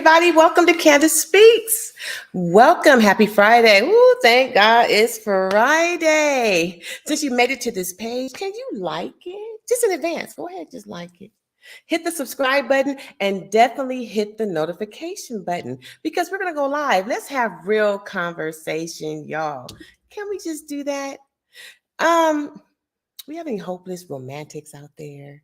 everybody. Welcome to Candace Speaks. Welcome. Happy Friday. Ooh, thank God it's Friday. Since you made it to this page, can you like it? Just in advance. Go ahead, just like it. Hit the subscribe button and definitely hit the notification button because we're going to go live. Let's have real conversation, y'all. Can we just do that? We have any hopeless romantics out there?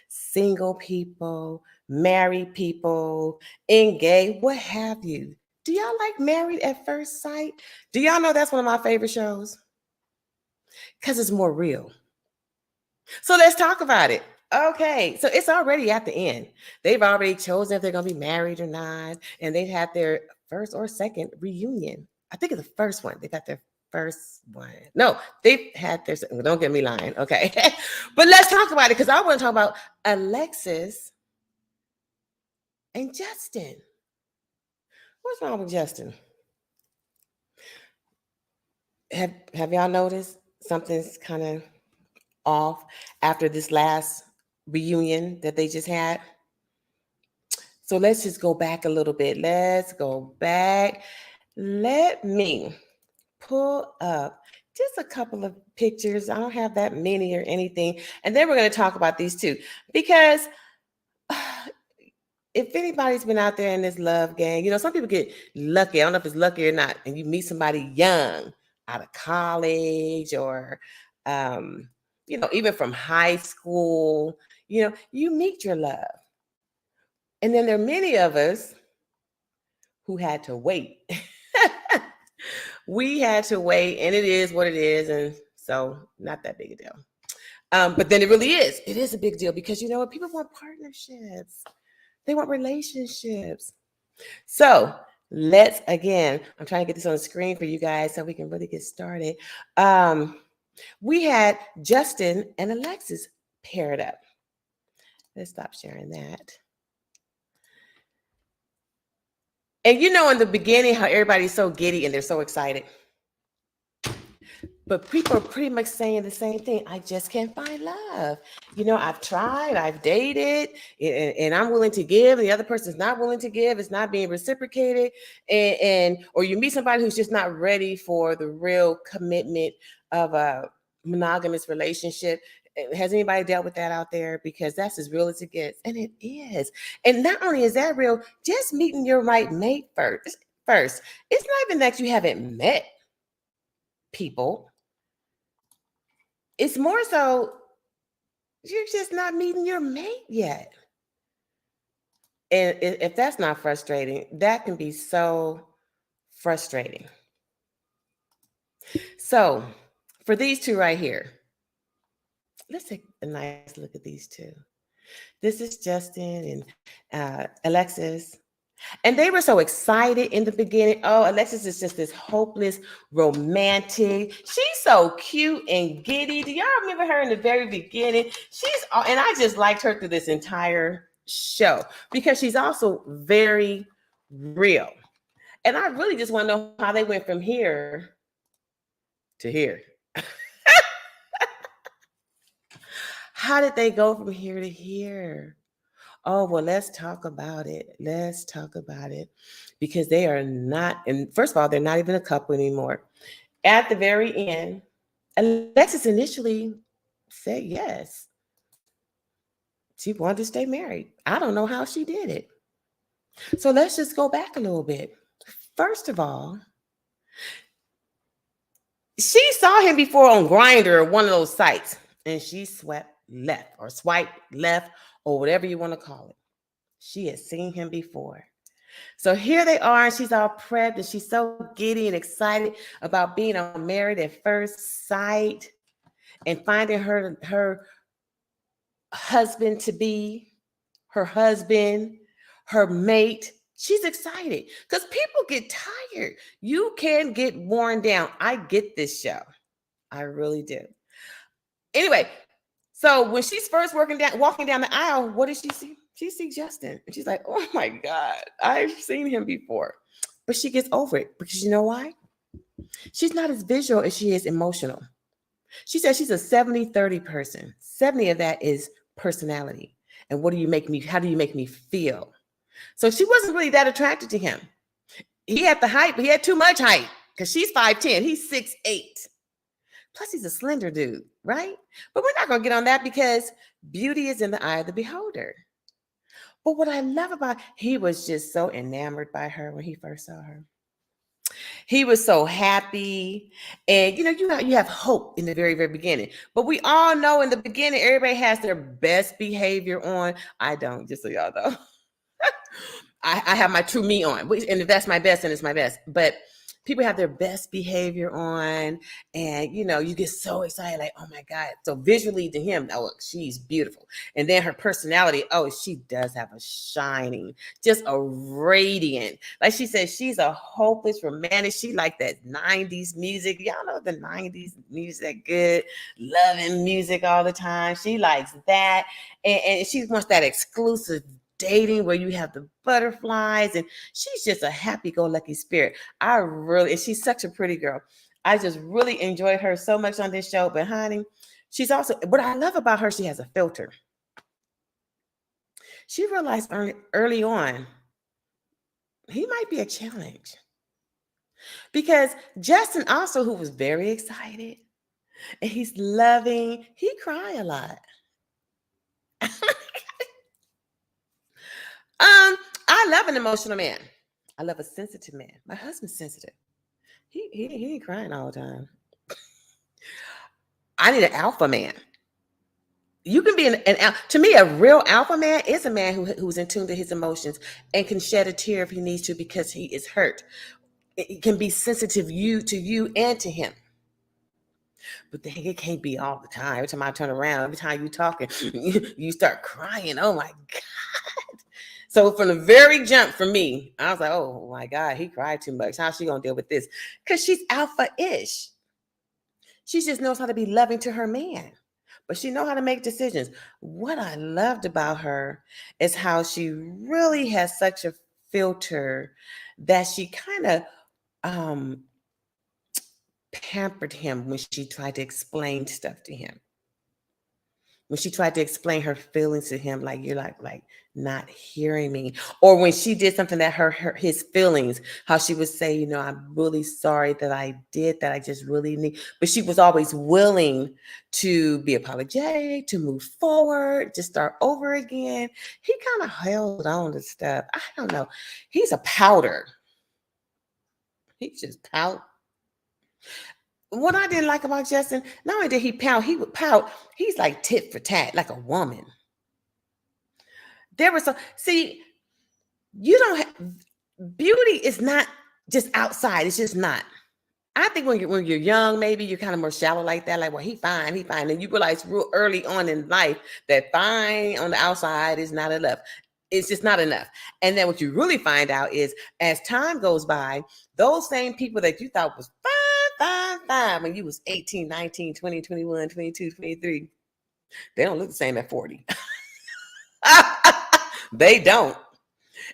Single people, married people, engaged, what have you? Do y'all like Married at First Sight? Do y'all know that's one of my favorite shows? Because it's more real. So let's talk about it. Okay, so it's already at the end. They've already chosen if they're going to be married or not, and they've had their first or second reunion. I think it's the first one. They got their first one. No, they've had their, don't get me lying. Okay, but let's talk about it because I want to talk about Alexis and Justin. What's wrong with Justin? Have y'all noticed something's kind of off after this last reunion that they just had? So let's just go back a little bit. Let's go back. Let me pull up just a couple of pictures. I don't have that many or anything. And then we're going to talk about these two because if anybody's been out there in this love gang, some people get lucky. I don't know if it's lucky or not. And you meet somebody young out of college or, even from high school, you meet your love. And then there are many of us who had to wait. We had to wait, and it is what it is. And so not that big a deal. But then it really is. It is a big deal because you know what? People want partnerships. They want relationships. So let's, again, I'm trying to get this on the screen for you guys so we can really get started. We had Justin and Alexis paired up. Let's stop sharing that. And in the beginning, how everybody's so giddy and they're so excited. But people are pretty much saying the same thing. I just can't find love. I've tried, I've dated, and I'm willing to give, and the other person's not willing to give. It's not being reciprocated. Or you meet somebody who's just not ready for the real commitment of a monogamous relationship. Has anybody dealt with that out there? Because that's as real as it gets. And it is. And not only is that real, just meeting your right mate first. It's not even that you haven't met people. It's more so you're just not meeting your mate yet. And if that's not frustrating, that can be so frustrating. So for these two right here, let's take a nice look at these two. This is Justin and Alexis. And they were so excited in the beginning. Oh, Alexis is just this hopeless romantic. She's so cute and giddy. Do y'all remember her in the very beginning? And I just liked her through this entire show because she's also very real. And I really just want to know how they went from here to here. How did they go from here to here? Oh, well, let's talk about it. Because they are not, and first of all, they're not even a couple anymore. At the very end, Alexis initially said yes. She wanted to stay married. I don't know how she did it. So let's just go back a little bit. First of all, she saw him before on Grindr or one of those sites, and she swiped left, or whatever you want to call it. She had seen him before. So here they are, and she's all prepped, and she's so giddy and excited about being on Married at First Sight and finding her husband to be, her husband, her mate. She's excited because people get tired. You can get worn down. I get this show. I really do. Anyway, so when she's first walking down the aisle, what does she see? She sees Justin. And she's like, oh my God, I've seen him before. But she gets over it because you know why? She's not as visual as she is emotional. She says she's a 70-30 person. 70 of that is personality. And how do you make me feel? So she wasn't really that attracted to him. He had the height, but he had too much height because she's 5'10". He's 6'8". Plus, he's a slender dude, right? But we're not going to get on that because beauty is in the eye of the beholder. But what I love about, he was just so enamored by her when he first saw her. He was so happy. And you have hope in the very, very beginning. But we all know in the beginning, everybody has their best behavior on. I don't, just so y'all know. I have my true me on. And if that's my best, then it's my best. But people have their best behavior on, and you get so excited, like, oh my God. So visually to him, oh, she's beautiful. And then her personality, oh, she does have a shining, just a radiant. Like she said, she's a hopeless romantic. She like that 90s music. Y'all know the 90s music, good, loving music all the time. She likes that. And she wants that exclusive dating where you have the butterflies, and she's just a happy-go-lucky spirit. And she's such a pretty girl. I just really enjoyed her so much on this show. But honey, she's also, what I love about her, she has a filter. She realized early on he might be a challenge, because Justin also, who was very excited and he's loving, he cry a lot. I love an emotional man. I love a sensitive man. My husband's sensitive. He ain't crying all the time. I need an alpha man. You can be to me, a real alpha man is a man who's in tune to his emotions and can shed a tear if he needs to because he is hurt. It can be sensitive to you and to him. But it can't be all the time. Every time I turn around, every time you talking, you start crying. Oh my God. So from the very jump for me, I was like, oh my God, he cried too much. How's she going to deal with this? Because she's alpha-ish. She just knows how to be loving to her man. But she knows how to make decisions. What I loved about her is how she really has such a filter that she kind of pampered him when she tried to explain stuff to him. When she tried to explain her feelings to him, like, you're like not hearing me. Or when she did something that hurt his feelings, how she would say, I'm really sorry that I did that. I just really need. But she was always willing to be apologetic, to move forward, to start over again. He kind of held on to stuff. I don't know. He's a powder. He just pout. What I didn't like about Justin, not only did he pout, he would pout. He's like tit for tat, like a woman. There was you don't have, beauty is not just outside. It's just not. I think when you're young, maybe you're kind of more shallow like that. Like, well, he fine. And you realize real early on in life that fine on the outside is not enough. It's just not enough. And then what you really find out is, as time goes by, those same people that you thought was fine when you was 18, 19, 20, 21, 22, 23, they don't look the same at 40. They don't.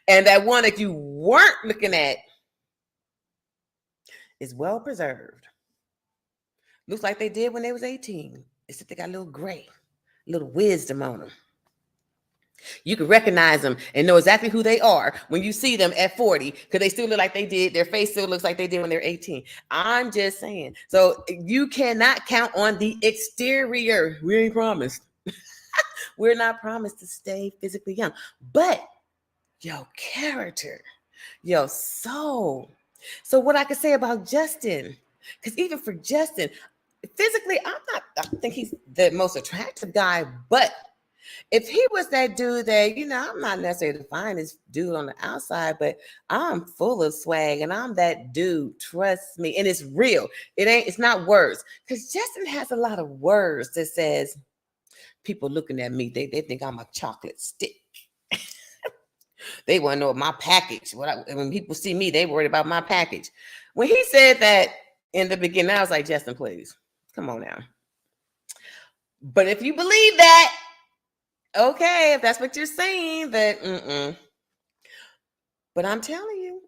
And that one that you weren't looking at is well preserved. Looks like they did when they was 18. Except they got a little gray, a little wisdom on them. You can recognize them and know exactly who they are when you see them at 40, because they still look like they did. Their face still looks like they did when they're 18. I'm just saying. So you cannot count on the exterior. We ain't promised. We're not promised to stay physically young. But your character, your soul. So what I could say about Justin, because even for Justin, physically, I think he's the most attractive guy, but if he was that dude that, I'm not necessarily the finest dude on the outside, but I'm full of swag and I'm that dude, trust me. And it's real. It's not words. Because Justin has a lot of words that says, people looking at me, they think I'm a chocolate stick. They want to know my package. When people see me, they worried about my package. When he said that in the beginning, I was like, Justin, please, come on now. But if you believe that, okay, if that's what you're saying, that But I'm telling you,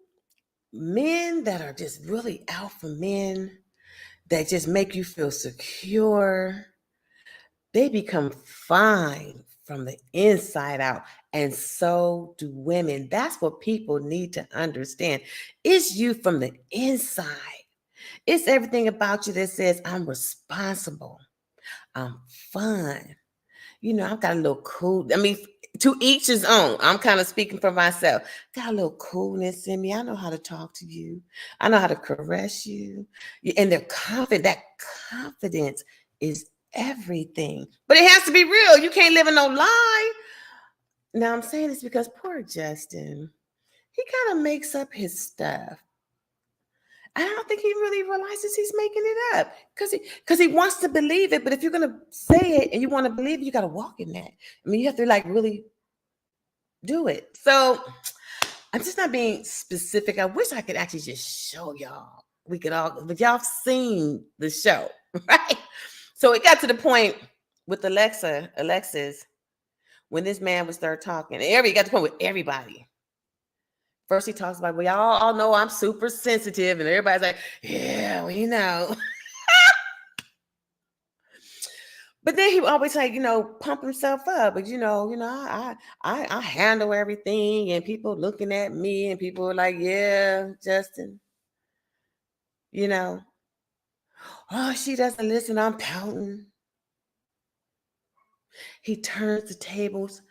men that are just really alpha men that just make you feel secure, they become fine from the inside out. And so do women. That's what people need to understand. It's you from the inside. It's everything about you that says, I'm responsible. I'm fun. I've got a little cool. I mean, to each his own. I'm kind of speaking for myself. Got a little coolness in me. I know how to talk to you. I know how to caress you. And they're confident. That confidence is everything. But it has to be real. You can't live in no lie. Now I'm saying this because poor Justin, he kind of makes up his stuff. I don't think he really realizes he's making it up because he wants to believe it. But if you're gonna say it and you want to believe it, you got to walk in that. I mean, you have to really do it. So I'm just not being specific. I wish I could actually just show y'all. We could all, but y'all seen the show, right? So it got to the point with Alexis, when this man would start talking. Got to the point with everybody. First, he talks about, well, y'all all know I'm super sensitive, and everybody's like, yeah, we know. But then he would always pump himself up. But I handle everything, and people looking at me, and people are like, yeah, Justin, oh, she doesn't listen. I'm pouting. He turns the tables.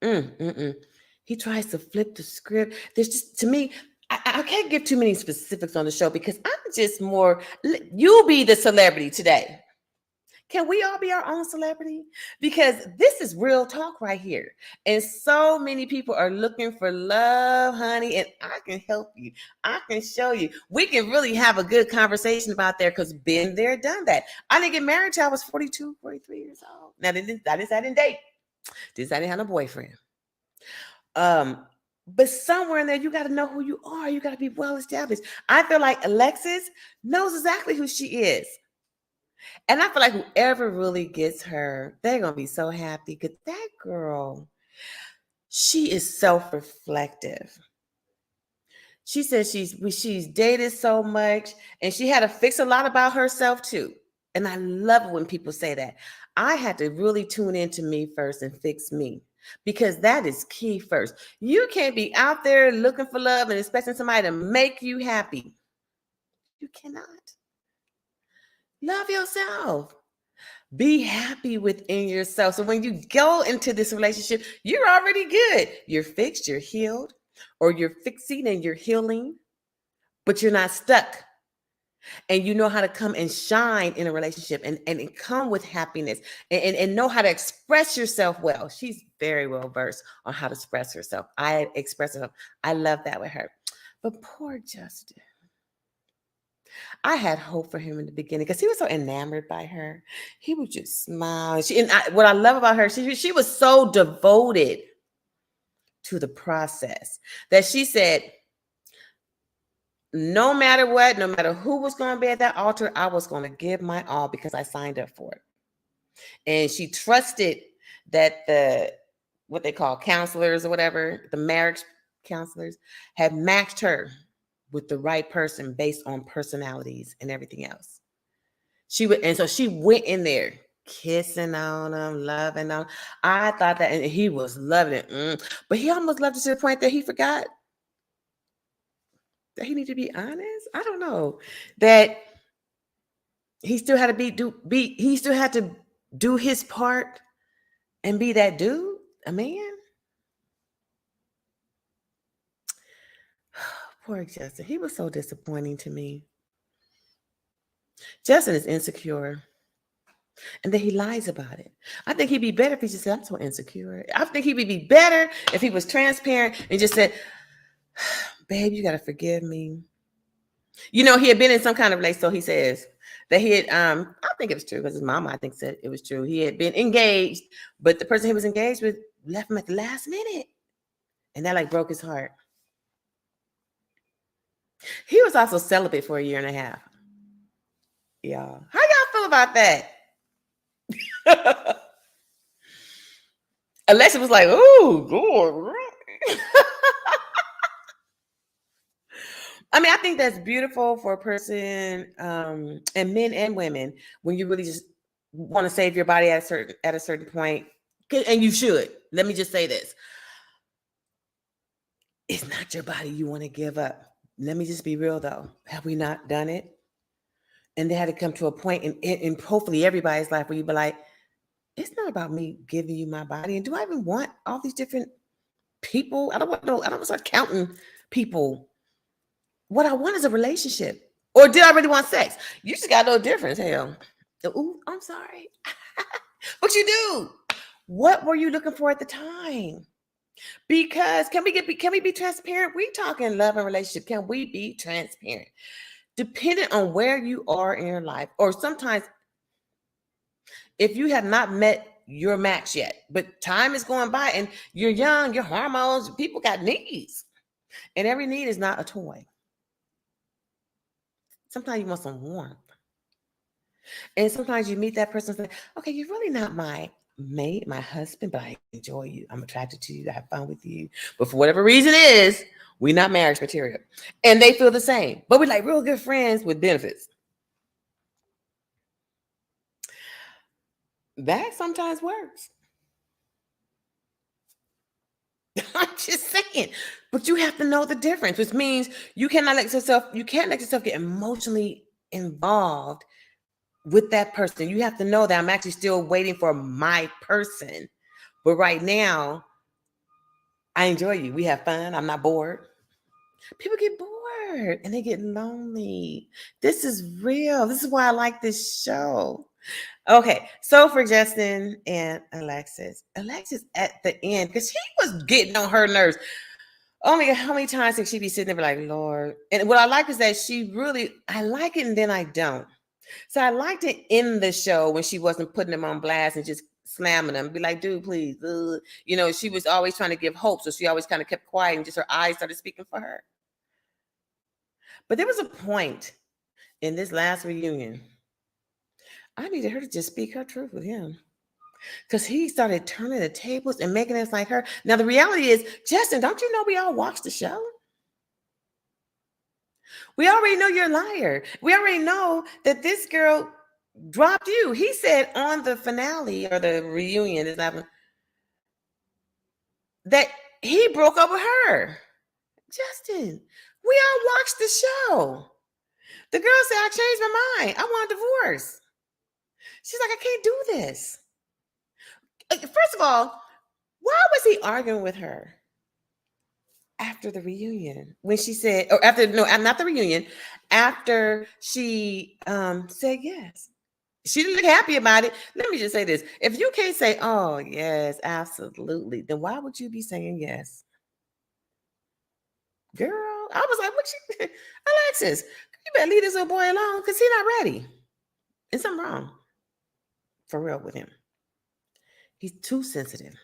He tries to flip the script. There's just, to me, I can't give too many specifics on the show because I'm just more, you be the celebrity today. Can we all be our own celebrity? Because this is real talk right here. And so many people are looking for love, honey, and I can help you. I can show you. We can really have a good conversation about there because been there, done that. I didn't get married till I was 42, 43 years old. Now, I didn't date. I didn't have no boyfriend. But somewhere in there, you got to know who you are. You got to be well established. I feel like Alexis knows exactly who she is. And I feel like whoever really gets her, they're going to be so happy because that girl, she is self-reflective. She says she's dated so much and she had to fix a lot about herself too. And I love it when people say that. I had to really tune into me first and fix me because that is key first. You can't be out there looking for love and expecting somebody to make you happy. You cannot. Love yourself. Be happy within yourself. So when you go into this relationship, you're already good. You're fixed, you're healed, or you're fixing and you're healing, but you're not stuck. And you know how to come and shine in a relationship and come with happiness and know how to express yourself well. She's very well versed on how to express herself. I express herself. I love that with her. But poor Justin. I had hope for him in the beginning because he was so enamored by her. He would just smile. What I love about her, she was so devoted to the process that she said, no matter what, no matter who was going to be at that altar, I was going to give my all because I signed up for it. And she trusted that what they call counselors or whatever, the marriage counselors, had matched her with the right person based on personalities and everything else. So she went in there kissing on him, loving on him. I thought that, and he was loving it. But he almost loved it to the point that he forgot that he needed to be honest. I don't know. That he still had to he still had to do his part and be that dude, a man. Poor Justin. He was so disappointing to me. Justin is insecure. And then he lies about it. I think he'd be better if he just said, I'm so insecure. I think he'd be better if he was transparent and just said, babe, you got to forgive me. He had been in some kind of relationship. So he says that he had, I think it was true because his mama, I think, said it was true. He had been engaged, but the person he was engaged with left him at the last minute. And that broke his heart. He was also celibate for 1.5 years. Y'all, how y'all feel about that? Alexis was like, "Ooh, Lord." I mean, I think that's beautiful for a person, and men and women, when you really just want to save your body at a certain point. And you should. Let me just say this. It's not your body you want to give up. Let me just be real though. Have we not done it? And they had to come to a point in hopefully everybody's life where you be like, it's not about me giving you my body. And do I even want all these different people? I don't want to start counting people. What I want is a relationship. Or did I really want sex? You just got no difference. Hell. Ooh, I'm sorry. But you do. What were you looking for at the time? Because can we be transparent? We talking love and relationship. Can we be transparent? Depending on where you are in your life, or sometimes if you have not met your match yet, but time is going by and you're young, your hormones, people got needs. And every need is not a toy. Sometimes you want some warmth. And sometimes you meet that person and say, okay, you're really not my mate, my husband, but I enjoy you. I'm attracted to you. I have fun with you. But for whatever reason it is, we're not marriage material. And they feel the same. But we're like real good friends with benefits. That sometimes works. I'm just saying. But you have to know the difference, which means you can't let yourself get emotionally involved with that person. You have to know that I'm actually still waiting for my person. But right now, I enjoy you. We have fun. I'm not bored. People get bored and they get lonely. This is real. This is why I like this show. Okay, so for Justin and Alexis at the end, because he was getting on her nerves. Only how many times can she be sitting there like, Lord? And what I like is that I like it and then I don't. So I liked it in the show when she wasn't putting them on blast and just slamming them, be like, dude, please. She was always trying to give hope. So she always kind of kept quiet and just her eyes started speaking for her. But there was a point in this last reunion, I needed her to just speak her truth with him. Because he started turning the tables and making us like her. Now, the reality is, Justin, don't you know we all watched the show? We already know you're a liar. We already know that this girl dropped you. He said on the finale or the reunion that he broke up with her. Justin, we all watched the show. The girl said, I changed my mind. I want a divorce. She's like, I can't do this. First of all, why was he arguing with her after the reunion when she said, or after, no, not the reunion, after she said yes? She didn't look happy about it. Let me just say this. If you can't say, oh, yes, absolutely, then why would you be saying yes? Girl, I was like, what you, Alexis, you better leave this little boy alone because he's not ready. There's something wrong. For real with him. He's too sensitive.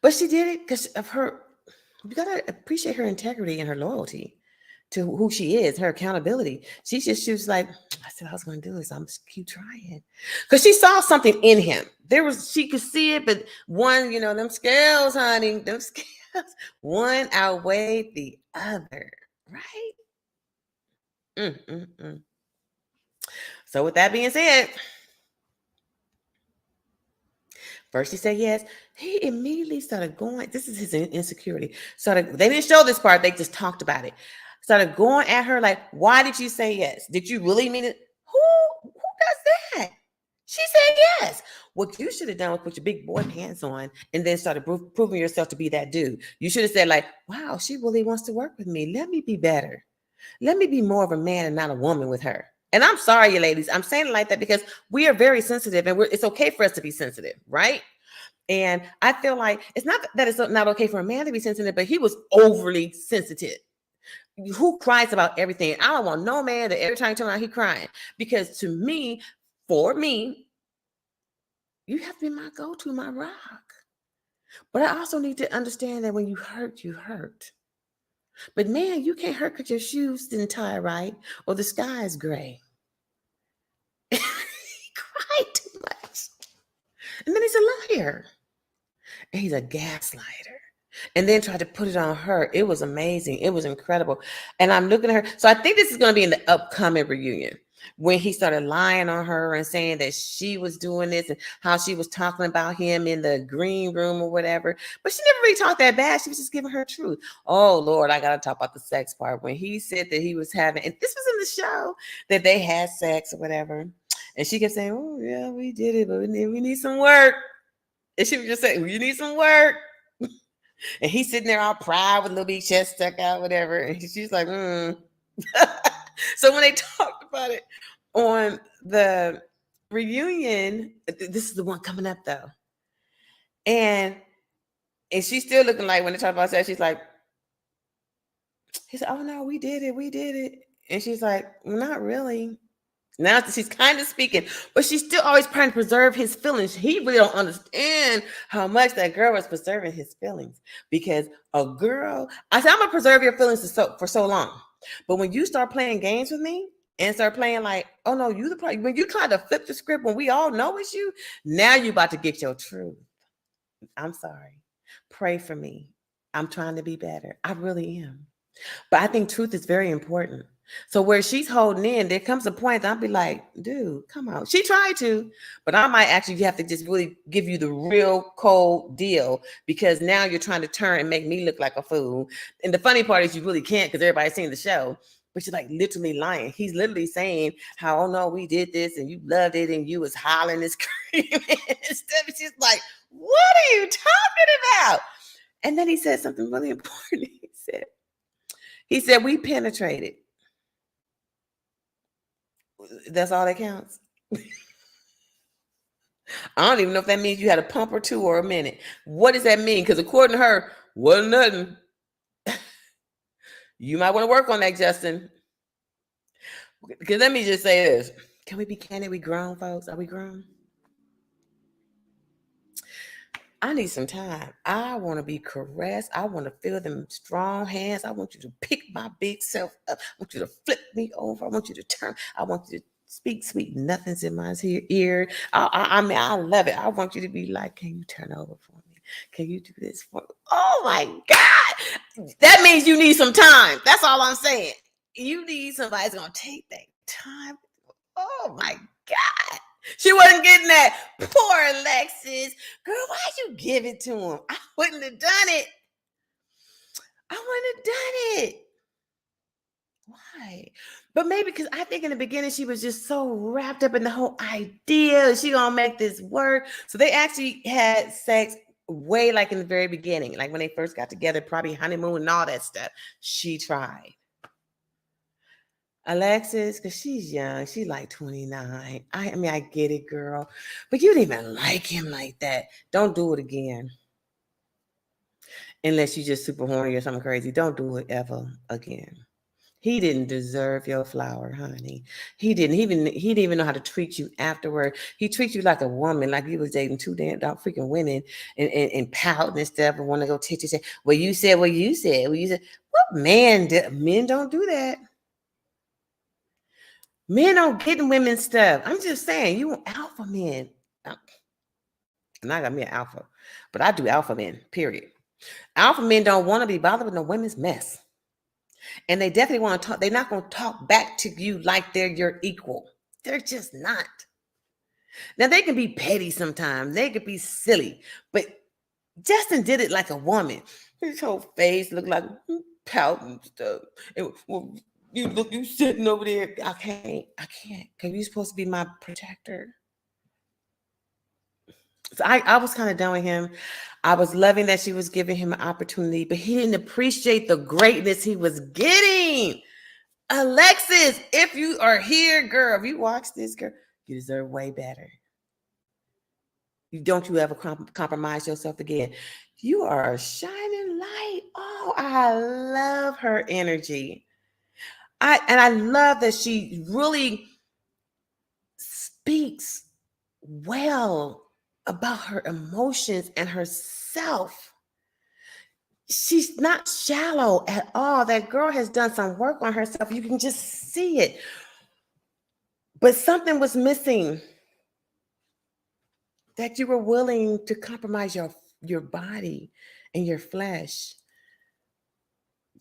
But she did it because of her. You got to appreciate her integrity and her loyalty to who she is, her accountability. She was like, I said I was going to do this. I'm just keep trying. Because she saw something in him. She could see it, but one, them scales, honey, them scales, one outweighed the other, right? So with that being said, first he said yes. He immediately started going. This is his insecurity. They didn't show this part. They just talked about it. Started going at her like, why did you say yes? Did you really mean it? Who does that? She said yes. What you should have done was put your big boy pants on and then started proving yourself to be that dude. You should have said like, wow, she really wants to work with me. Let me be better. Let me be more of a man and not a woman with her. And I'm sorry, you ladies. I'm saying it like that because we are very sensitive and it's okay for us to be sensitive, right? And I feel like it's not that it's not okay for a man to be sensitive, but he was overly sensitive. Who cries about everything? I don't want no man that every time you turn around, he crying. Because for me, you have to be my go-to, my rock. But I also need to understand that when you hurt, you hurt. But man, you can't hurt because your shoes didn't tie right or the sky is gray. He cried too much. And then he's a liar. And he's a gaslighter. And then tried to put it on her. It was amazing. It was incredible. And I'm looking at her. So I think this is going to be in the upcoming reunion. when he started lying on her and saying that she was doing this and how she was talking about him in the green room or whatever. But she never really talked that bad. She was just giving her truth. Oh, Lord, I got to talk about the sex part. When he said that he was having, and this was in the show, that they had sex or whatever. And she kept saying, oh, yeah, we did it, but we need some work. And she would just say, well, you need some work. And he's sitting there all proud with a little big chest stuck out, whatever. And she's like, So when they talked about it on the reunion, this is the one coming up though. And she's still looking like when they talk about sex, she's like, he said, oh no, we did it. And she's like, well, not really. Now she's kind of speaking, but she's still always trying to preserve his feelings. He really don't understand how much that girl was preserving his feelings, because a girl, I said, I'm gonna preserve your feelings for so long. But when you start playing games with me and start playing like, oh no, you the problem. When you try to flip the script when we all know it's you, now you about to get your truth. I'm sorry. Pray for me. I'm trying to be better. I really am. But I think truth is very important. So where she's holding in, there comes a point that I'll be like, dude, come on. She tried to, but I might actually have to just really give you the real cold deal, because now you're trying to turn and make me look like a fool. And the funny part is you really can't, because everybody's seen the show, but you're like literally lying. He's literally saying how, oh no, we did this and you loved it and you was hollering and screaming and stuff. She's like, what are you talking about? And then he said something really important. He said, we penetrated. That's all that counts. I don't even know if that means you had a pump or two or a minute. What does that mean? Because according to her, wasn't nothing. You might want to work on that, Justin. Because let me just say this. Can we be candid? We grown, folks? Are we grown? I need some time. I want to be caressed. I want to feel them strong hands. I want you to pick my big self up. I want you to flip me over. I want you to turn. I want you to speak sweet nothings in my ear. I mean, I love it. I want you to be like, can you turn over for me? Can you do this for me? Oh my God. That means you need some time. That's all I'm saying. You need somebody that's going to take that time. Oh my God. She wasn't getting that. Poor Alexis. Girl, why'd you give it to him? I wouldn't have done it. I wouldn't have done it. Why? But maybe because I think in the beginning she was just so wrapped up in the whole idea that she gonna make this work. So they actually had sex way like in the very beginning, like when they first got together, probably honeymoon and all that stuff. She tried. Alexis, because she's young, she's like 29. I mean, I get it, girl, but you didn't even like him like that. Don't do it again. Unless you're just super horny or something crazy. Don't do it ever again. He didn't deserve your flower, honey. He didn't. He didn't even know how to treat you afterward. He treats you like a woman, like you was dating two damn dog freaking women and pouting and stuff and want to go teach you. Say, well, you said what you said. Well, you said, what man? Men don't do that. Men don't get in women's stuff. I'm just saying, you alpha men. I'm not gonna be an alpha, but I do alpha men, period. Alpha men don't want to be bothered with no women's mess. And they definitely want to talk. They're not going to talk back to you like they're your equal. They're just not. Now, they can be petty sometimes. They could be silly. But Justin did it like a woman. His whole face looked like pouting stuff. Well, you sitting over there. I can't. Because you're supposed to be my protector. So I was kind of done with him. I was loving that she was giving him an opportunity, but he didn't appreciate the greatness he was getting. Alexis, if you are here, girl, if you watch this, girl, you deserve way better. Don't you ever compromise yourself again. You are a shining light. Oh, I love her energy. I love that she really speaks well about her emotions and herself. She's not shallow at all. That girl has done some work on herself. You can just see it. But something was missing, that you were willing to compromise your body and your flesh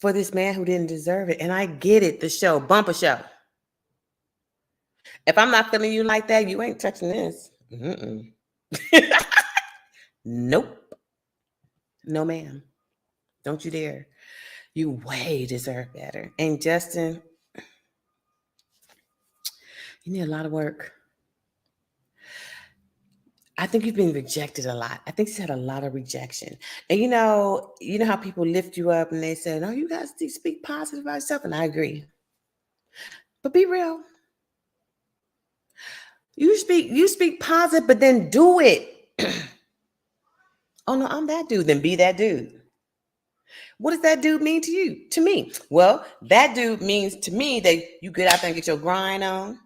for this man who didn't deserve it. And I get it, the show, bumper show. If I'm not feeling you like that, you ain't touching this. Mm-mm. Nope. No, ma'am. Don't you dare. You way deserve better. And Justin, you need a lot of work. I think you've been rejected a lot. I think you've had a lot of rejection. And you know how people lift you up and they say, "No, you guys speak positive about yourself," and I agree. But be real. You speak positive, but then do it. Oh no, I'm that dude. Then be that dude. What does that dude mean to you? To me? Well, that dude means to me that you get out there and get your grind on.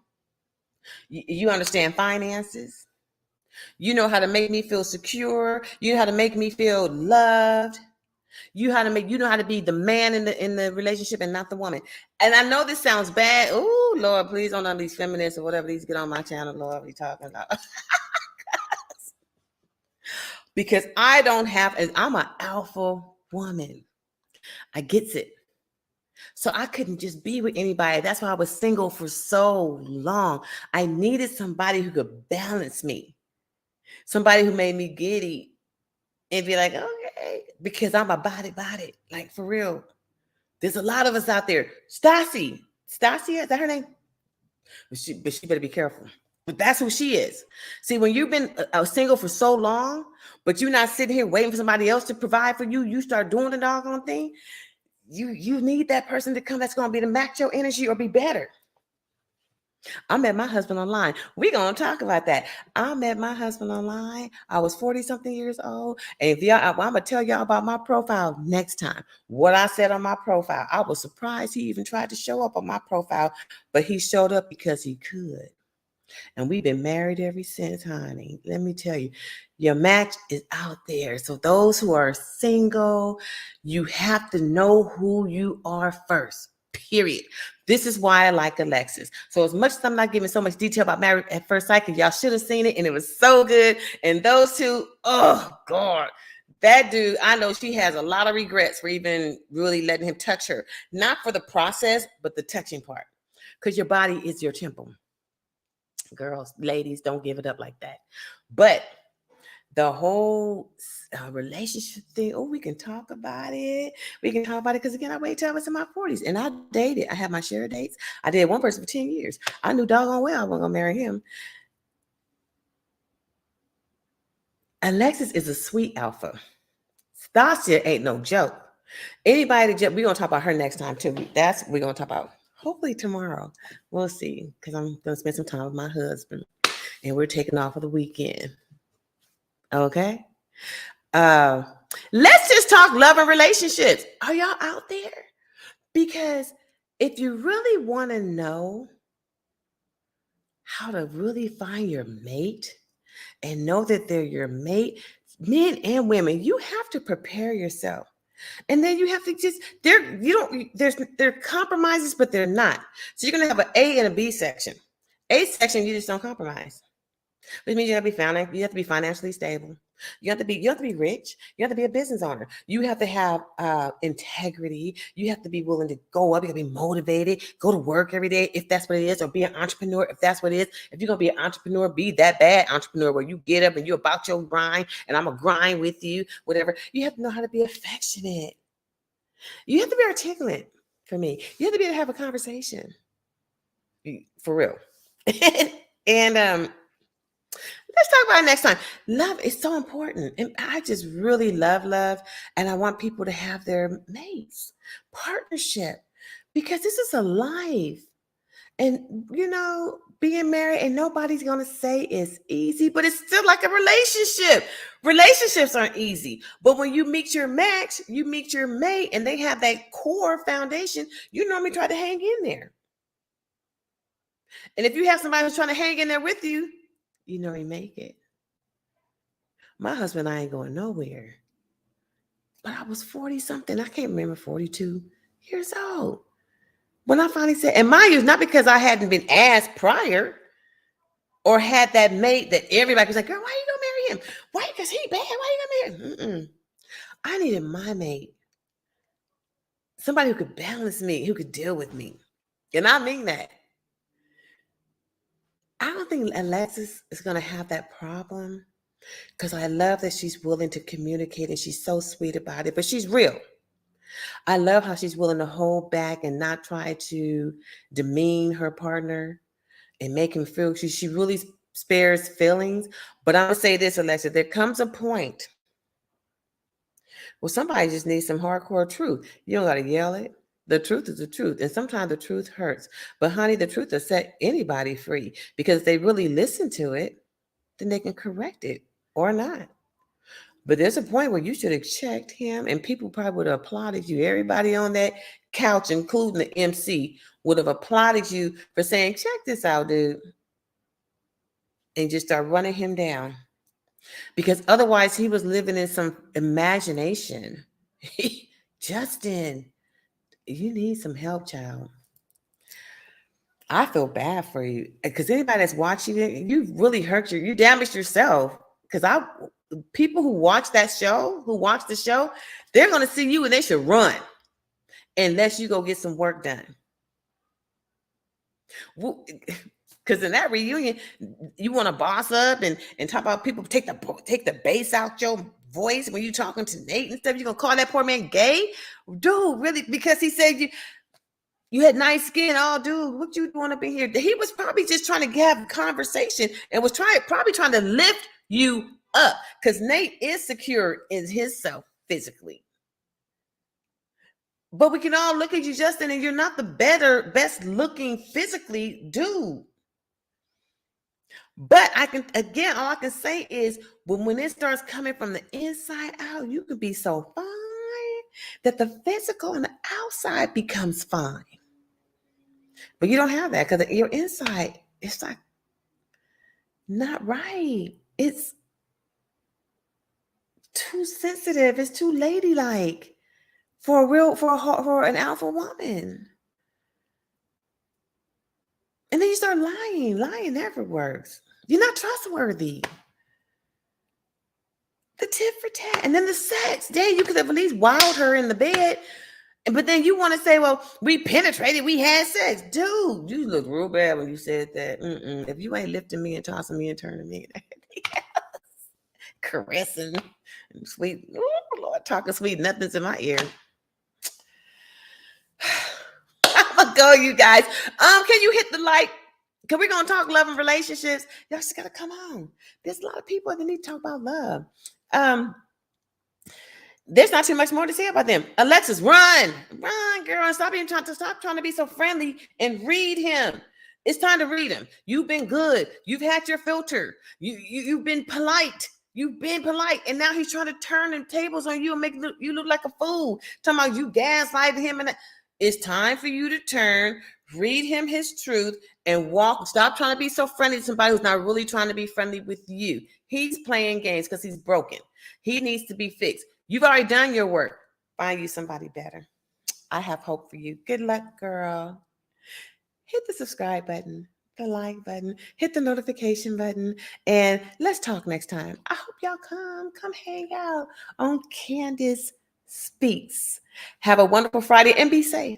You understand finances. You know how to make me feel secure. You know how to make me feel loved. You know how to be the man in the relationship and not the woman. And I know this sounds bad. Oh Lord, please don't let these feminists or whatever these get on my channel, Lord, be talking about. Because I'm an alpha woman. I gets it. So I couldn't just be with anybody. That's why I was single for so long. I needed somebody who could balance me. Somebody who made me giddy and be like, okay, because I'm a body. Like for real. There's a lot of us out there. Stassi, is that her name? But she better be careful. But that's who she is. See, when you've been single for so long, but you're not sitting here waiting for somebody else to provide for you, you start doing the doggone thing. You need that person to come that's going to be to match your energy or be better. I met my husband online. We're going to talk about that. I met my husband online. I was 40 something years old. And if I'm going to tell y'all about my profile next time. What I said on my profile. I was surprised he even tried to show up on my profile, but he showed up because he could. And we've been married ever since, honey. Let me tell you, your match is out there. So those who are single, you have to know who you are first. Period. This is why I like Alexis. So as much as I'm not giving so much detail about Married at First Sight, because y'all should have seen it and it was so good. And those two, oh God, that dude, I know she has a lot of regrets for even really letting him touch her. Not for the process, but the touching part. Because your body is your temple. Girls, ladies, don't give it up like that. But the whole relationship thing, oh, we can talk about it. We can talk about it because, again, I waited till I was in my 40s and I dated. I had my share of dates. I did one person for 10 years. I knew doggone well I wasn't going to marry him. Alexis is a sweet alpha. Stasia ain't no joke. Anybody that we're going to talk about her next time, too. We're going to talk about hopefully tomorrow. We'll see, because I'm going to spend some time with my husband and we're taking off for the weekend. Okay. Let's just talk love and relationships. Are y'all out there? Because if you really want to know how to really find your mate and know that they're your mate, men and women, you have to prepare yourself. And then you have to just they're compromises, but they're not. So you're gonna have an A and a B section. A section, you just don't compromise. Which means you have to be financially stable. You have to be rich. You have to be a business owner. You have to have integrity. You have to be willing to go up. You have to be motivated. Go to work every day if that's what it is, or be an entrepreneur if that's what it is. If you're gonna be an entrepreneur, be that bad entrepreneur where you get up and you're about your grind, and I'm gonna grind with you. Whatever. You have to know how to be affectionate. You have to be articulate. For me, you have to be able to have a conversation. For real. And let's talk about it next time. Love is so important. And I just really love. And I want people to have their mates, partnership, because this is a life. And, being married and nobody's going to say it's easy, but it's still like a relationship. Relationships aren't easy. But when you meet your match, you meet your mate, and they have that core foundation, you normally try to hang in there. And if you have somebody who's trying to hang in there with you, you make it. My husband and I ain't going nowhere. But I was 40 something. I can't remember, 42 years old. When I finally said, and mind you, not because I hadn't been asked prior or had that mate that everybody was like, girl, why you gonna marry him? Why? Because he bad. Why you gonna marry him? I needed my mate. Somebody who could balance me, who could deal with me. And I mean that. don't think Alexis is going to have that problem because I love that she's willing to communicate and she's so sweet about it, but she's real. I love how she's willing to hold back and not try to demean her partner and make him feel she really spares feelings. But I'm going to say this, Alexa, there comes a point where somebody just needs some hardcore truth. You don't got to yell it. The truth is the truth. And sometimes the truth hurts. But honey, the truth will set anybody free because if they really listen to it, then they can correct it or not. But there's a point where you should have checked him and people probably would have applauded you. Everybody on that couch, including the MC, would have applauded you for saying, check this out, dude. And just start running him down. Because otherwise he was living in some imagination. Justin, you need some help, child. I feel bad for you. Because anybody that's watching it, you really hurt you damaged yourself. Because people who watch that show, who watch the show, they're going to see you and they should run unless you go get some work done. Because in that reunion, you want to boss up and talk about people, take the bass out your voice when you talking to Nate and stuff. You're going to call that poor man gay? Dude, really? Because he said you had nice skin. Oh, dude, what you doing up in here? He was probably just trying to have a conversation and was probably trying to lift you up because Nate is secure in himself physically. But we can all look at you, Justin, and you're not the best looking physically dude. But all I can say is when it starts coming from the inside out, you can be so fine that the physical and the outside becomes fine. But you don't have that because your inside, it's like not right. It's too sensitive. It's too ladylike for an alpha woman. And then you start lying. Lying never works. You're not trustworthy. The tit for tat. And then the sex. Dang, you could have at least wowed her in the bed. But then you want to say, well, we penetrated, we had sex. Dude, you look real bad when you said that. If you ain't lifting me and tossing me and turning me, caressing, and sweet, oh, Lord, talking sweet nothings in my ear. I'm gonna go, you guys. Can you hit the like? Because we're gonna talk love and relationships. Y'all just gotta come on. There's a lot of people that need to talk about love. There's not too much more to say about them. Alexis, run, girl. Stop trying to be so friendly and read him. It's time to read him. You've been good. You've had your filter. You've been polite. You've been polite. And now he's trying to turn the tables on you and make you look like a fool. Talking about you gaslighting him. And it's time for you to turn, read him his truth, and walk. Stop trying to be so friendly to somebody who's not really trying to be friendly with you. He's playing games because he's broken. He needs to be fixed. You've already done your work. Find you somebody better. I have hope for you. Good luck, girl. Hit the subscribe button, the like button, hit the notification button, and let's talk next time. I hope y'all come hang out on Candace Speaks. Have a wonderful Friday and be safe.